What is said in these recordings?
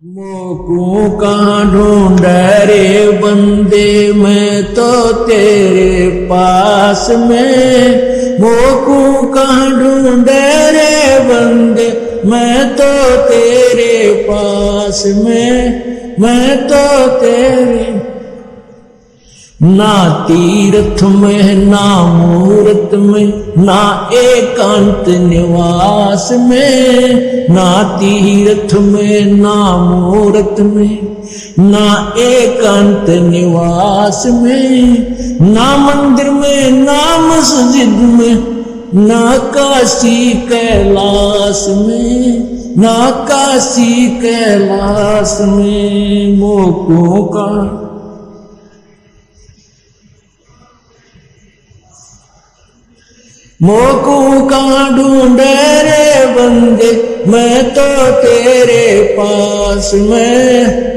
मोकू कहाँ ढूंढ रे बंदे, मैं तो तेरे पास में। मोकू कहाँ ढूंढ रे बंदे, मैं तो तेरे पास में। मैं तो तेरे ना तीर्थ में ना मूरत में, ना एकांत निवास में। ना तीर्थ में ना मूरत में, ना एकांत निवास में। ना मंदिर में ना मस्जिद में, ना काशी कैलाश में। ना काशी कैलाश में मोको का मोकू कहाँ ढूंढे रे बंदे, मैं तो तेरे पास में।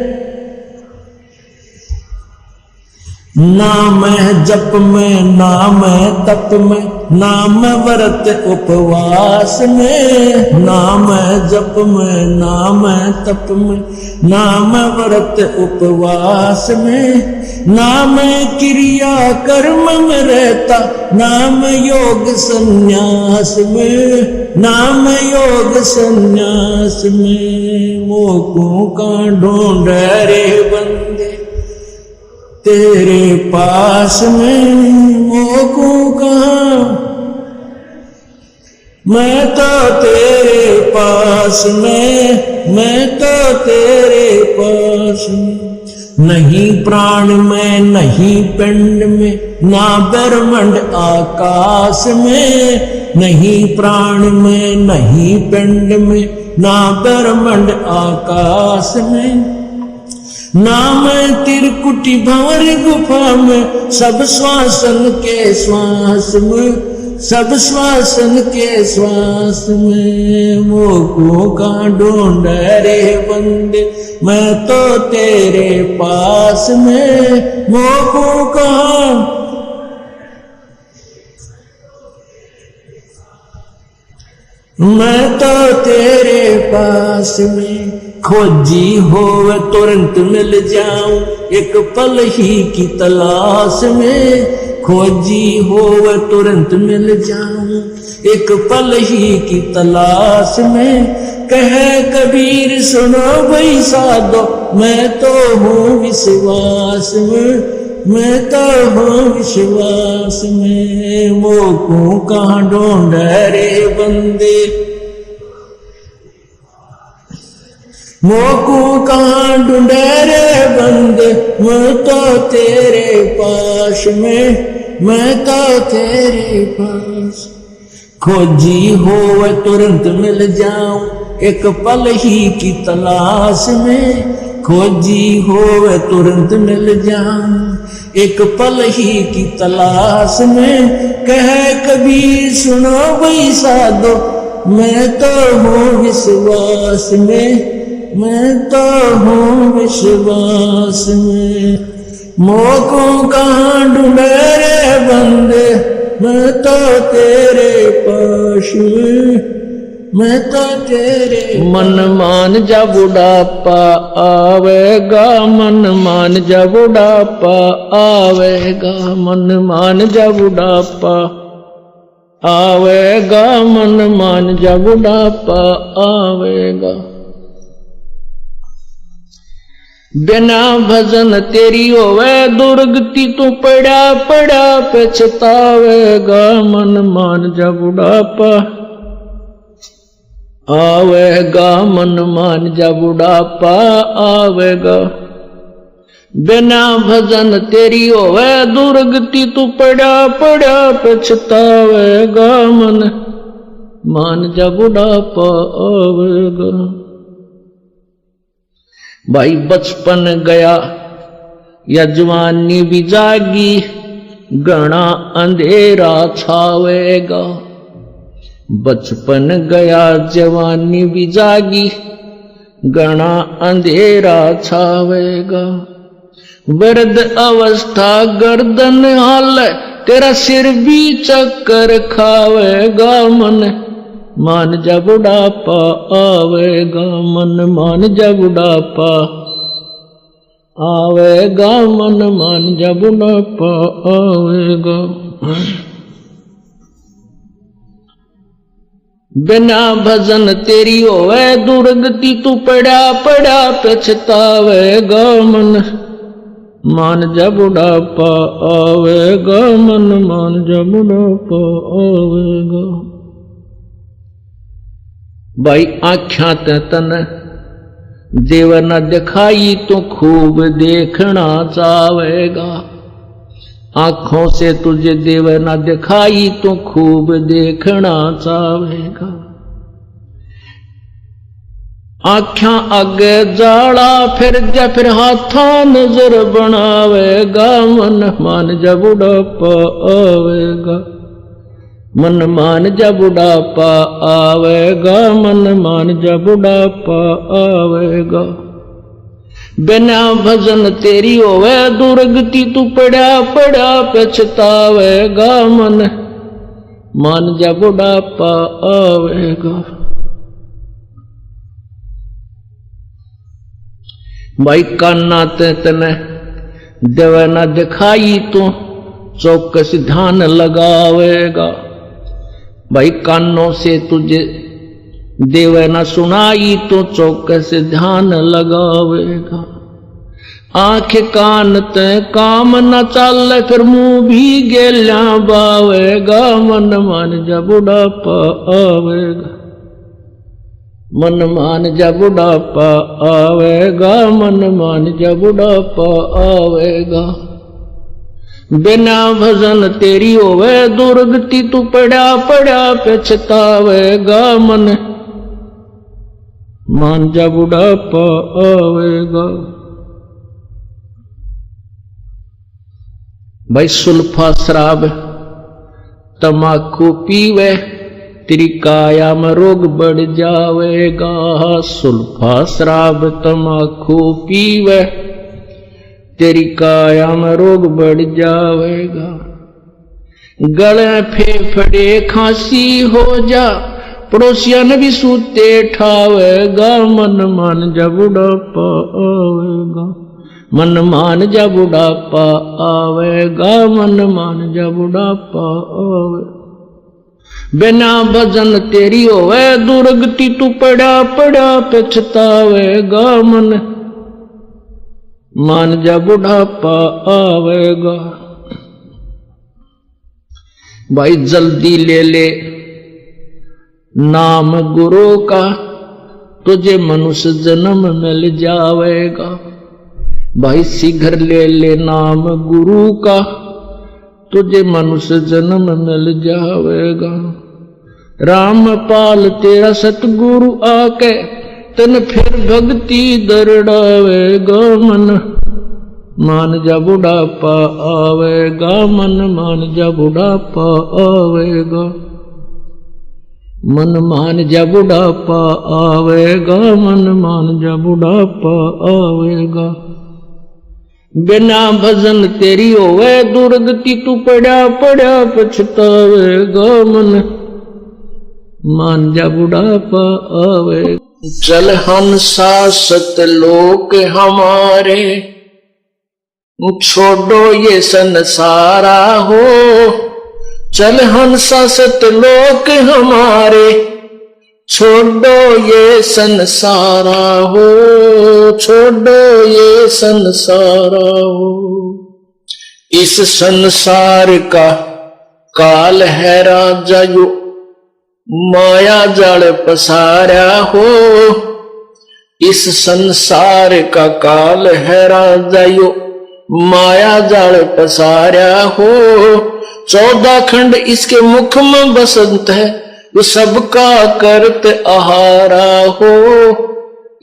ना मैं जप में ना मैं तप में, ना मैं व्रत उपवास में। ना मैं जप में ना मैं तप में, ना मैं व्रत उपवास में। ना मैं क्रिया कर्म में रहता, ना मैं योग संन्यास में। ना मैं योग संन्यास में मोकू का ढूंढ रे बंदे तेरे पास में। मोकू कहाँ, मैं तो तेरे पास में। मैं तो तेरे पास में। नहीं प्राण में नहीं पिंड में, ना ब्रह्मांड आकाश में। नहीं प्राण में नहीं पिंड में, ना ब्रह्मांड आकाश में। ना मैं त्रिकुटी भंवर गुफा में, सब श्वासन के श्वास में। सब श्वासन के श्वास में मोको का ढूंढ रे बंदे, मैं तो तेरे पास में। मोको का मैं तो तेरे पास में। खोजी हो तुरंत मिल जाऊं, एक पल ही की तलाश में। खोजी हो तुरंत मिल जाऊं, एक पल ही की तलाश में। कहे कबीर सुनो भाई साधो, मैं तो हूँ विश्वास में। मैं तो हूँ विश्वास में मोको कहाँ ढूंढ रे बंदे। मोकू कहाँ ढूंढे रे बंदे, मैं तो तेरे पास में। मैं तो तेरे पास। खोजी हो तुरंत मिल जाऊं, एक पल ही की तलाश में। खोजी हो तुरंत मिल जाऊं, एक पल ही की तलाश में। कहे कबीर सुनो भाई साधो, मैं तो हूँ विश्वास में। मैं तो हूँ विश्वास में मोको कहाँ ढूंढे रे बंदे, मैं तो तेरे पास में। मैं तो तेरे मन मान जा बुढ़ापा आवेगा, मन मान जा बुढ़ापा आवेगा। मन मान जा बुढ़ापा आवेगा, मन मान जा बुढ़ापा आवेगा। बिना भजन तेरी होवे दुर्गति, तू पड़ा पड़ा पछतावेगा। मन मान जा बुढ़ापा आवेगा, मन मान जा बुढ़ापा आवेगा। बिना भजन तेरी होवे दुर्गति, तू पड़ा पड़ा पछतावेगा। मन मान जा बुढ़ापा आवेगा। भाई बचपन गया या जवानी भी जागी, घना अंधेरा छावेगा। बचपन गया जवानी भी जागी, घना अंधेरा छावेगा। वृद्ध अवस्था गर्दन हाल, तेरा सिर भी चक्कर खावेगा। मन मान जा बुढ़ापा आवेगा मन, मान जा बुढ़ापा आवेगा मन, मान जा बुढ़ापा आवेगा। बिना भजन तेरी होवे दुर्गति, तू पड़ा पड़ा पछतावेगा मन, मान जा बुढ़ापा आवेगा मन, मान जा बुढ़ापा आवेगा। भाई आँख्यां ते तन देव न दिखाई तो खूब देखना चाहेगा, आंखों से तुझे देव न दिखाई तो खूब देखना चाहेगा। आँखां आगे जाला फिर जा, फिर हाथों नजर बनावेगा मन, मान जा बुढ़ापा आवेगा मन, मान जा बुढ़ापा आवेगा मन, मान जा बुढ़ापा आवेगा। बिना भजन तेरी होवे दुर्गति, तू पड़ा पड़ा पछतावेगा मन, मान जा बुढ़ापा आवेगा। भाई कान्ना ते तने देव न दिखाई तो चौकस ध्यान लगावेगा, भाई कानों से तुझे देव न सुनाई तो चौकस ध्यान लगावेगा। आंख कान ते काम न चल, फिर मुंह भी गेल्या बावेगा मन, मान जा बुढ़ापा आवेगा मन, मान जा बुढ़ापा आवेगा मन, मान जा बुढ़ापा आवेगा। बिना भजन तेरी होवे दुर्गति, तू पड़ा पड़ा पछतावेगा मन, मान जा बुढ़ापा आवेगा। भाई सुल्फा शराब तमाकू पीवे तेरी काया में रोग बढ़ जावेगा, सुल्फा शराब तमाकू पीवे तेरी काया में रोग बढ़ जावेगा। गले फेफड़े खांसी हो जा, पड़ोसियन भी सूते ठावेगा मन, मान जा बुढ़ापा आवेगा मन, मान जा बुढ़ापा आवेगा मन, मान जा बुढ़ापा आवेगा। बिना भजन तेरी होवे दुर्गति, तू पड़ा पड़ा पछतावेगा मन, मान जा बुढ़ापा आवेगा। भाई जल्दी ले ले नाम गुरु का, तुझे मनुष्य जन्म मिल जावेगा। भाई शीघ्र ले ले नाम गुरु का, तुझे मनुष्य जन्म मिल जावेगा। रामपाल तेरा सतगुरु आके, तन फिर भक्ति दरड़ावेगा मन, मान जा बुढ़ापा आवेगा मन, मान जा बुढ़ापा आवेगा मन, मान जा बुढ़ापा आवेगा मन, मान जा बुढ़ापा आवेगा। बिना भजन तेरी होवे दुर्गति, तू पड़ा पड़ा पछतावेगा मन, मान जा बुढ़ापा आवेगा। चल हंसा सतलोक हमारे, छोड़ो ये संसारा हो, चल हंसा सतलोक हमारे, छोड़ो ये संसारा हो, छोड़ो ये संसारा हो। इस संसार का काल है राजा यो, माया जाल पसारा हो। इस संसार का काल है राजा यो, माया जाल पसारा हो। 14 खंड इसके मुख में बसंत है, ये सबका करत आहारा हो,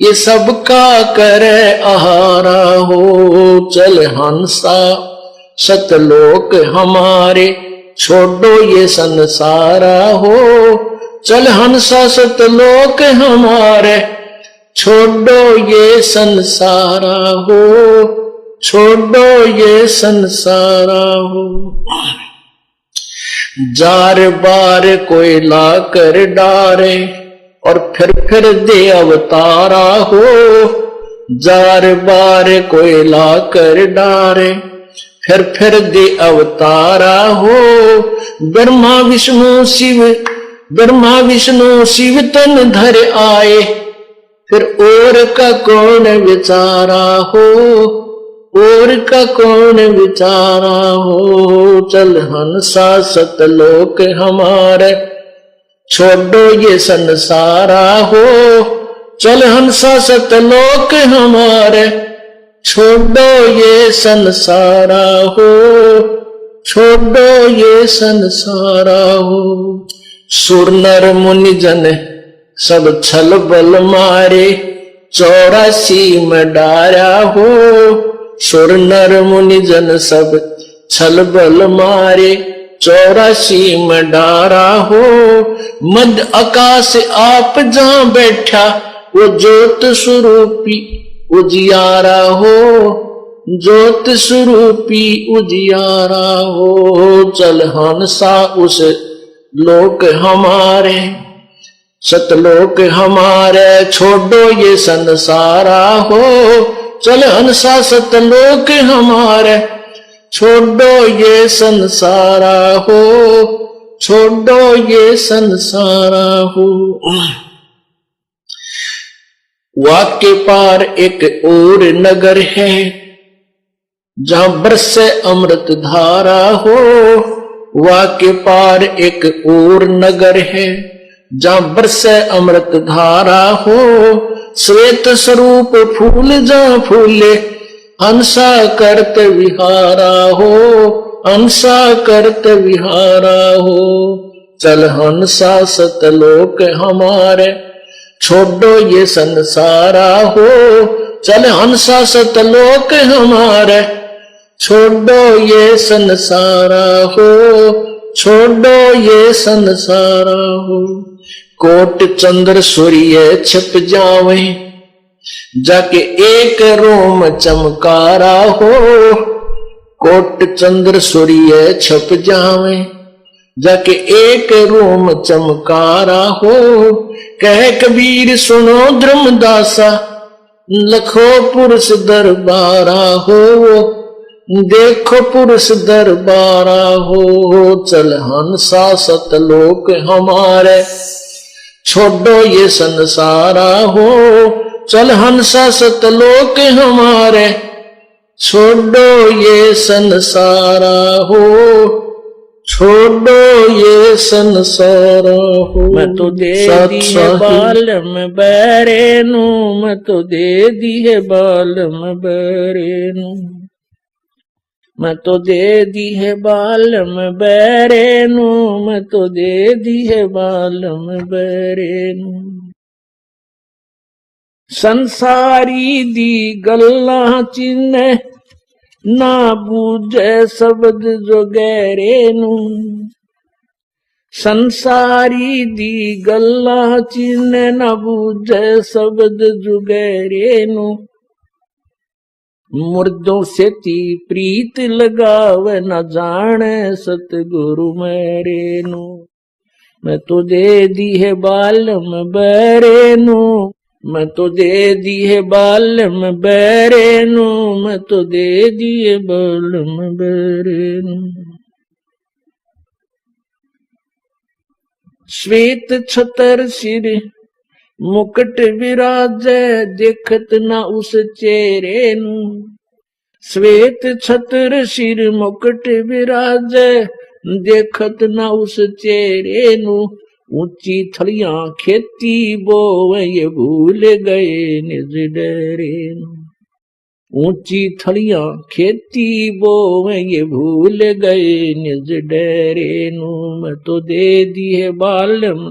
ये सबका करे आहारा हो। चल हंसा सतलोक हमारे, छोड़ो ये संसारा हो। चल हंसा सतलोक हमारे, छोड़ो ये संसारा हो, छोड़ो ये संसारा हो। जार बार कोई ला कर डारे और फिर दे अवतारा हो। जार बार कोई ला कर डारे फिर दे अवतारा हो। ब्रह्मा विष्णु शिव तन धर आए फिर और का कौन विचारा हो। और का कौन विचारा हो। चल हंसा सतलोक हमारे छोड़ो ये संसारा हो। चल हंसा सतलोक हमारे छोड़ो ये संसारा हो। छोड़ो ये संसारा हो। सुर नर मुनि जन सब छल बल मारे 84 में डारा हो। सुर नर मुनि जन सब छल बल मारे 84 में डारा हो। मध्य आकाश आप जहां बैठा वो ज्योत स्वरूपी उजियारा हो। ज्योत स्वरूपी उजियारा हो। चल हंसा उस लोक हमारे सतलोक हमारे छोड़ो ये संसारा हो। चल हंसा सतलोक हमारे छोड़ो ये संसारा हो। छोड़ो ये संसारा हो। वाक्य पार एक और नगर है जहां बरसे अमृत धारा हो। वाक्य पार एक और नगर है जहां बरसे अमृत धारा हो। श्वेत स्वरूप फूल जहां फूले हंसा करत विहारा हो। हंसा करत विहारा हो। चल हंसा सतलोक हमारे छोड़ो ये संसारा हो। चल हंसा सतलोक हमारे छोड़ो ये संसारा हो। छोड़ो ये संसारा हो। कोट चंद्र सूर्य छिप जावे जाके एक रोम चमकारा हो। कोट चंद्र सूर्य छिप जावे जाके एक रोम चमकारा हो। कह कबीर सुनो धर्मदासा लखो पुरुष दरबारा हो। देखो पुरुष दरबारा हो। चल हंसा सतलोक हमारे छोड़ो ये संसारा हो। चल हंसा सतलोक हमारे छोड़ो ये संसारा हो। छोड़ो ये संसारा हो। मैं तो दे दी है बालम बैरेनु। मैं तो दे दी है बालम बैरेनु। मैं तो दे दी है बालम बैरेनु। मैं तो दे दी है बालम बैरेनु। संसारी दी गल्ला चिन्ह ना बूझे शब्द जो गैरेनु। संसारी दी गल्ला चिन्ह ना बूझे शब्द जो गैरेनु। मुर्दों से ती प्रीत लगाव न जाने सतगुरु मेरेनु। मैं तो दे दी है बालम बैरेनु। मैं तो दे दी है बालम बैरेनु। मैं तो दे दी है बालम बैरेनु। श्वेत छतर सिर मुकुट विराजे देखत न उस चेहरे नु। श्वेत छतर सिर मुकुट विराजे देखत न उस चेहरे नु। ऊंची थलियां खेती बोवे ये भूल गए निज डेरे नु। ऊंची थलियां खेती बोवे ये भूल गए निज डेरे नु। मैं तो दे दी है बालम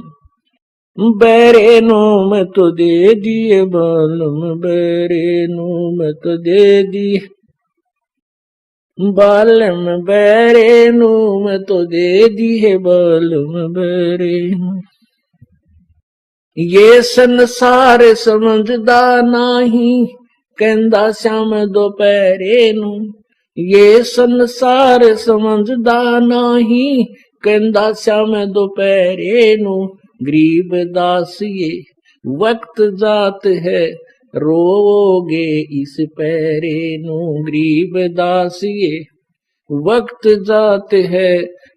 बैरेनु। मैं तो दे दिए बालम बैरेनु। मैं तो दे दी बालम बैरेनु। मैं तो दे दी है बालम बैरेनु। ये संसार समझदा नाही कहंदा श्याम दोपहरे नु। ये संसार समझदा नाही कहंदा श्याम दोपहरे नू गरीब दासिए वक्त जात है रोगे इस पैरे नू गरीब दासिए वक्त जात है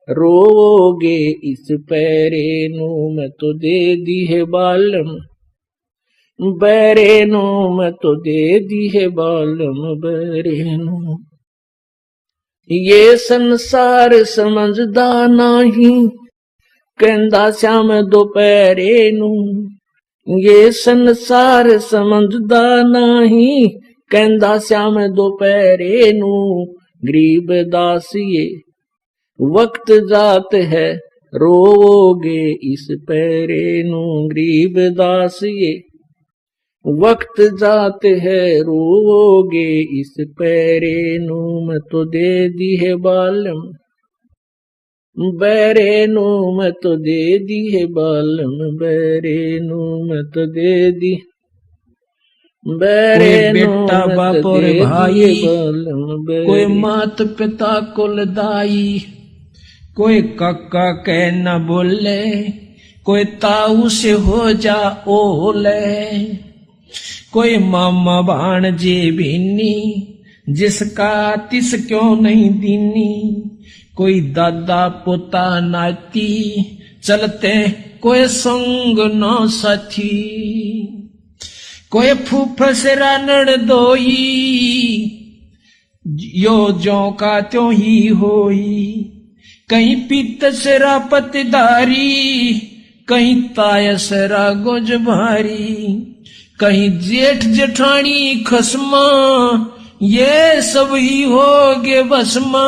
रोगे इस पैरे नू मैं तो दे दी है बालम बैरे नू मैं तो दे दी है बालम बैरे नू। ये संसार समझदा नहीं कहंदा श्याम दोपहरे नू ये संसार समझदा नहीं कहंदा श्याम दोपहरे नू गरीब दासिए वक्त जात है रोगे इस पैरे नू गरीब दासिए वक्त जात है रोगे इस पैरे नू मैं तो दे दी है बालम बैरे नू मैं तो दे दी है बालम बैरे नू मैं तो दे दी बैरे बेटा बाप और भाई कोई मात पिता कुल दाई कोई काका कह न बोले कोई ताऊ से हो जा ओले कोई मामा भाणजे बीनी जिसका तिस क्यों नहीं दीनी कोई दादा पोता नाती चलते कोई संग न साथी कोई फूफसरा नड़दोई यो जो का त्यों ही होई कहीं पीतसरा पतदारी कहीं तायसरा गोज भारी कहीं जेठ जेठानी खसमा ये सब ही हो गे बसमा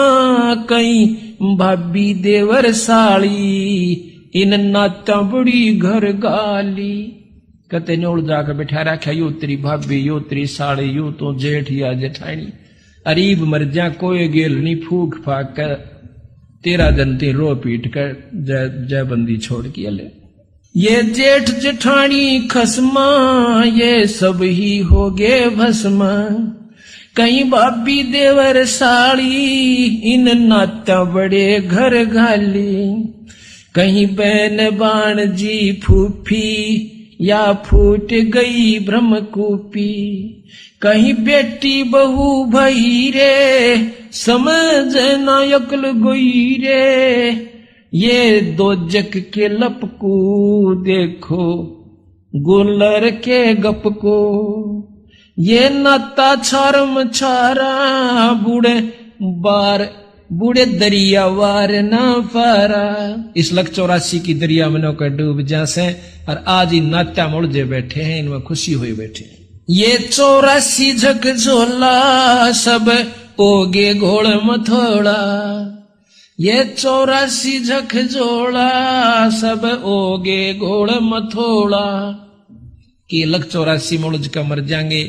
कहीं भाभी देवर साली इन नाता बड़ी घर गाली कते नोड़ जाकर बैठा रखा यो तेरी भाभी यो तेरी साली यो तो जेठ या जेठानी अरीब मर जा कोई गेल नहीं फूक फाक कर तेरा जनते रो पीट कर जय बंदी छोड़ के ले ये जेठ जेठानी खसमा ये सब ही हो गे भस्मा कहीं भाभी देवर साड़ी इन नाता बड़े घर घाली कहीं बहन बाण जी फूफी या फूट गई ब्रह्मकूपी कहीं बेटी बहू भई रे समझ ना अकल गोई रे ये दो जग के लपकू देखो गुलर के गप को ये नाता छारम छारा बूढ़े दरिया वार न पारा इस लख 84 की दरिया में नौकर डूब जासे और आज ही नात्या मुड़जे बैठे हैं इनमें खुशी हुई बैठे ये 84 झक झोला सब ओगे घोड़ मथोड़ा ये 84 झक झोला सब ओगे घोड़ मथोड़ा कि लख 84 मुड़ज का मर जाएंगे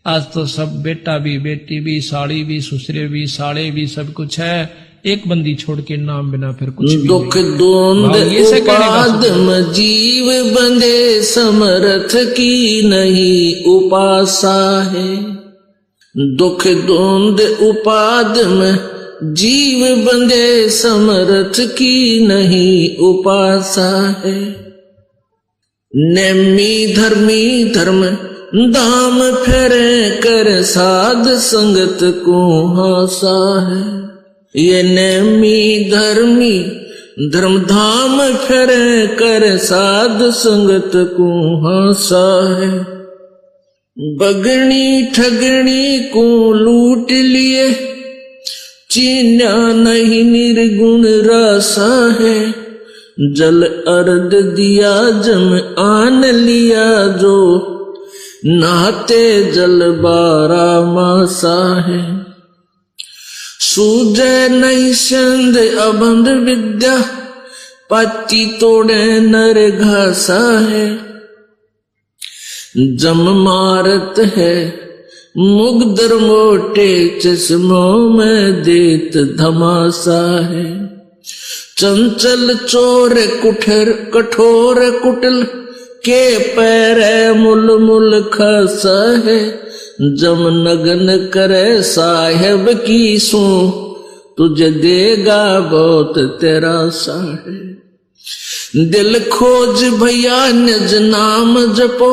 आज तो सब बेटा भी बेटी भी साड़ी भी ससुरे भी साले भी सब कुछ है एक बंदी छोड़ के नाम बिना फिर कुछ भी दुख द्वंद उपादम जीव बंधे समर्थ की नहीं उपासा है दुख द्वंद उपादम जीव बंधे समर्थ की नहीं उपासा है नेमी धर्मी धर्म दाम फेरे कर साध संगत को हासा है ये नेमी धर्मी धर्म धाम फेरे कर साध संगत को हासा है बगनी ठगनी को लूट लिए चीन्या नहीं निर्गुण रासा है जल अर्ध दिया जम आन लिया जो नहाते जल 12 मासा है सूझे नहीं संद अबंध विद्या पाती तोड़े नर घासा है जम मारत है मुगदर मोटे चश्मों में देत धमासा है चंचल चोर कुठर कठोर कुटिल के पैरे मुल मुल खसा है जम नगन करे साहेब की सो तुझे देगा बहुत तेरा सा है। दिल खोज भैया निज नाम जपो,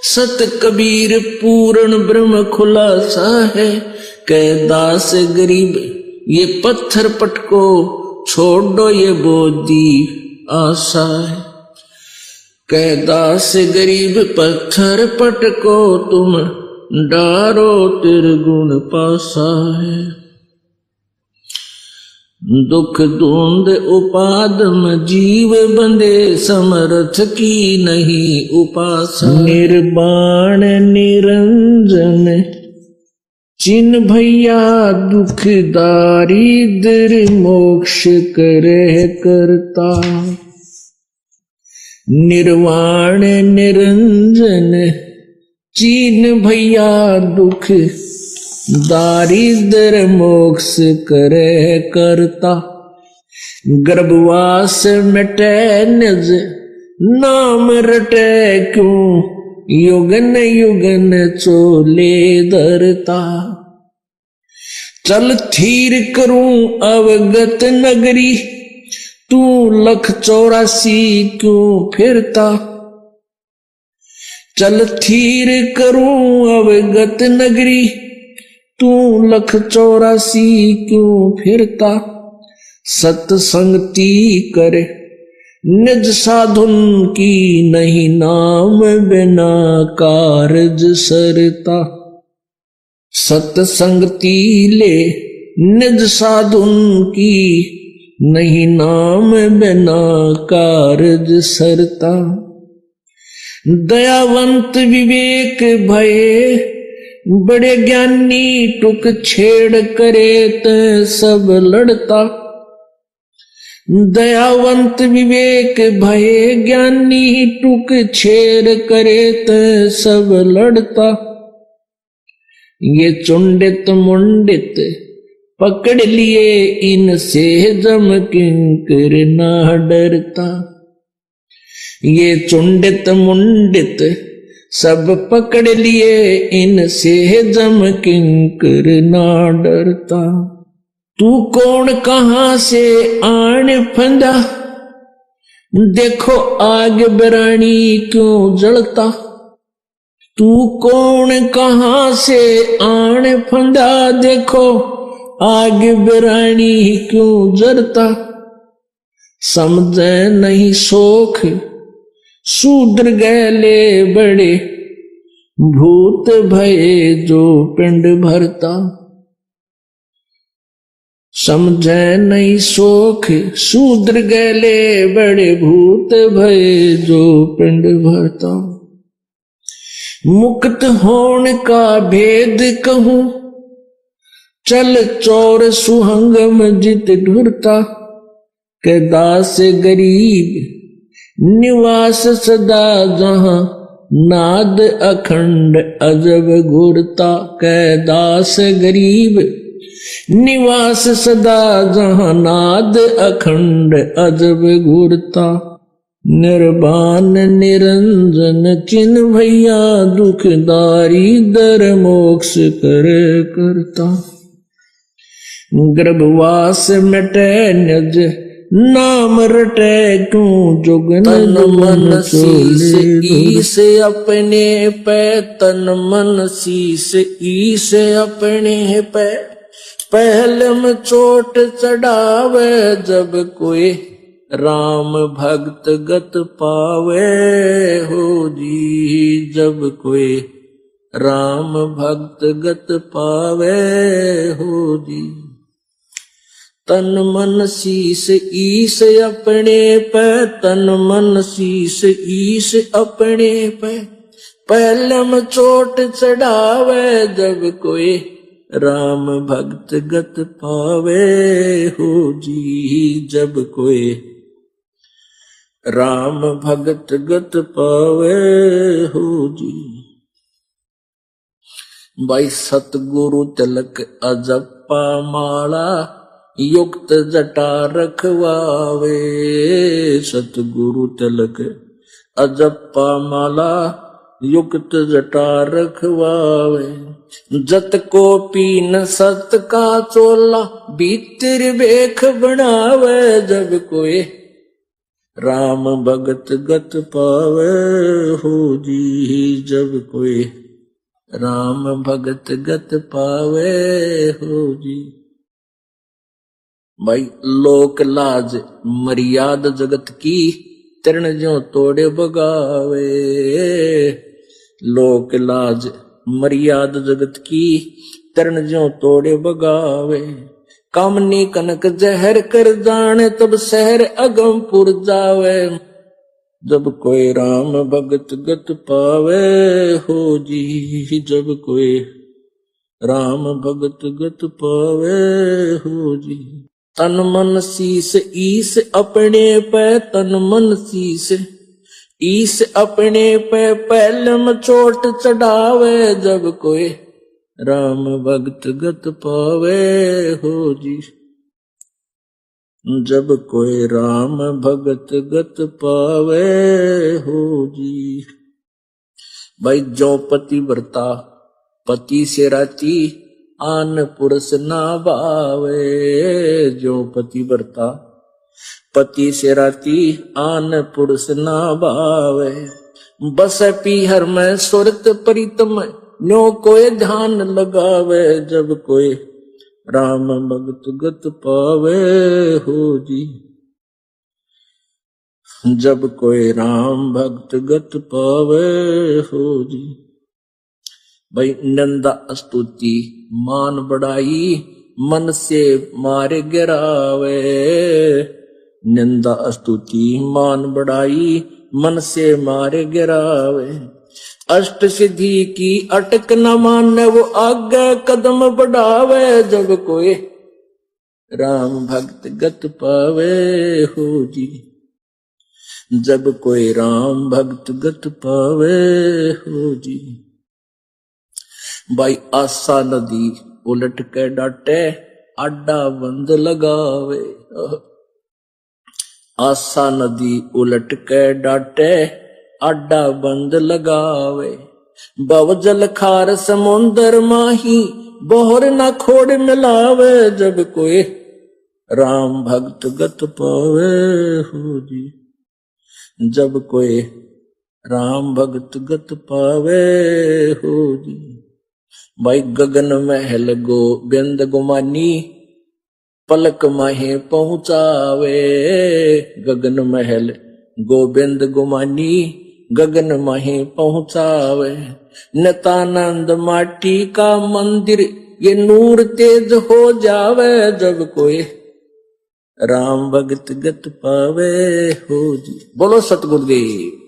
सत कबीर पूर्ण ब्रह्म खुलासा है। कह दास गरीब ये पत्थर पटको, छोड़ो ये बोधी आशा है। कह दास गरीब पत्थर पटको, तुम डारो त्रिगुण पासा है। दुख धुंध उपादम जीव बंदे, समर्थ की नहीं उपासा। निर्वाण निरंजन चिन्ह भैया, दुख दारिद्र मोक्ष करे करता। निर्वाण निरंजन चिन्ह भैया, दुख दारिद्र मोक्ष करे करता। गर्भवास मिटे निज नाम रटे, क्यों युगन युगन चोले धरता। चल थीर करूं अवगत नगरी, तू 184 क्यों फिरता। चल थीर करूं अवगत नगरी, तू 184 क्यों फिरता। सत्संगति करे निज साधुन की, नहीं नाम बिना कारज सरता। सत्संगति ले निज साधुन की, नहीं नाम बिना कारज सरता। दयावंत विवेक भये बड़े ज्ञानी, टुक छेड़ करे त सब लड़ता। दयावंत विवेक भये ज्ञानी, टुक छेड़ करे त सब लड़ता। ये चुंडित मुंडित पकड़ लिए, इनसे जम किंकर ना डरता। ये चुंडित मुंडित सब पकड़ लिए, इनसे जम किंकर ना डरता। तू कौन कहां से आन फंदा, देखो आग बरानी क्यों जलता। तू कौन कहां से आन फंदा, देखो आग बरानी क्यों जलता। समझे नहीं सोख शूद्र गैले बड़े, भूत भये जो पिंड भरता। समझे नहीं सोख शूद्र गैले बड़े, भूत भये जो पिंड भरता। मुक्त होने का भेद कहूं, चल चोर सुहंगम जित ढुरता। के दास गरीब निवास सदा जहां, नाद अखंड अजब घूरता। के दास गरीब निवास सदा जहां, नाद अखंड अजब घूरता। निर्वाण निरंजन चिन्ह भैया, दुख दारिद्र मोक्ष करे करता। गर्भवास मिटे निज नाम रटे, क्यों जुगन मन शीस ईस अपने पे। तन मन शीस ईस अपने पे, पहले में चोट चढ़ावे। जब कोई राम भक्त गत पावे हो जी, जब कोई राम भक्त गत पावे हो जी। तन मन शीस ईस अपने पे, तन मन शीस ईस अपने पे। पहले में चोट चढ़ावे, जब कोई राम भक्त गत पावे हो जी। जब कोई राम भगत गत पावे हो जी। भाई सतगुरु तिलक अजप्पा माला, युक्त जटा रखवावे। सतगुरु तिलक अजप्पा माला, युक्त जटा रखवावे। जत को पीन सत का चोला भीतर बेख बनावे। जब कोई राम भगत गत पावे हो जी। जब कोई राम भगत गत पावे हो जी। भाई लोक लाज मर्याद जगत की तरण ज्यों तोड़े बगावे। लोक लाज मर्याद जगत की तरण ज्यों तोड़े बगावे। कामनी कनक जहर कर जाने तब शहर अगमपुर जावे। जब कोई राम भगत गत पावे हो जी। जब कोई राम भगत गत पावे हो जी। तन मन शीस ईस अपने पे तन मन शीस ईस अपने पे पहलम चोट चढ़ावे। जब कोई राम भगत गत पावे हो जी। जब कोई राम भगत गत पावे हो जी। भाई जो पति व्रता पति से राती आन पुरुष ना भावे। जो पति व्रता पति से राती आन पुरुष ना भावे। बस पीहर में सुरत प्रीतम न्यो कोई ध्यान लगावे। जब कोई राम भगत गत पावे हो जी। जब कोई राम भक्त गत पावे हो जी। भाई नंदा स्तुति मान बढ़ाई मन से मारे गिरावे। निंदा स्तुति मान बढ़ाई मन से मारे गिरावे। अष्ट सिद्धि की अटक न माने वो आगे कदम बढ़ावे। जब कोई राम भक्त गत पावे हो जी। जब कोई राम भक्त गत पावे हो जी। भाई आशा नदी उलट के डाटे अड्डा बंद लगावे। आशा नदी उलट के डाटे अड्डा बंद लगावे। बवजल खार समुंदर माही बोहर न खोड़ मिलावे। जब कोई राम भक्त गत पावे हो जी। जब कोई राम भक्त गत पावे हो जी। भाई गगन महल गोबिंद गुमानी पलक माहे पहुंचावे। गगन महल गोबिंद गुमानी गगन माहे पहुंचावे। नितानंद माटी का मंदिर ये नूर तेज हो जावे। जब कोई राम भगत गत पावे हो जी। बोलो सतगुरुदेव।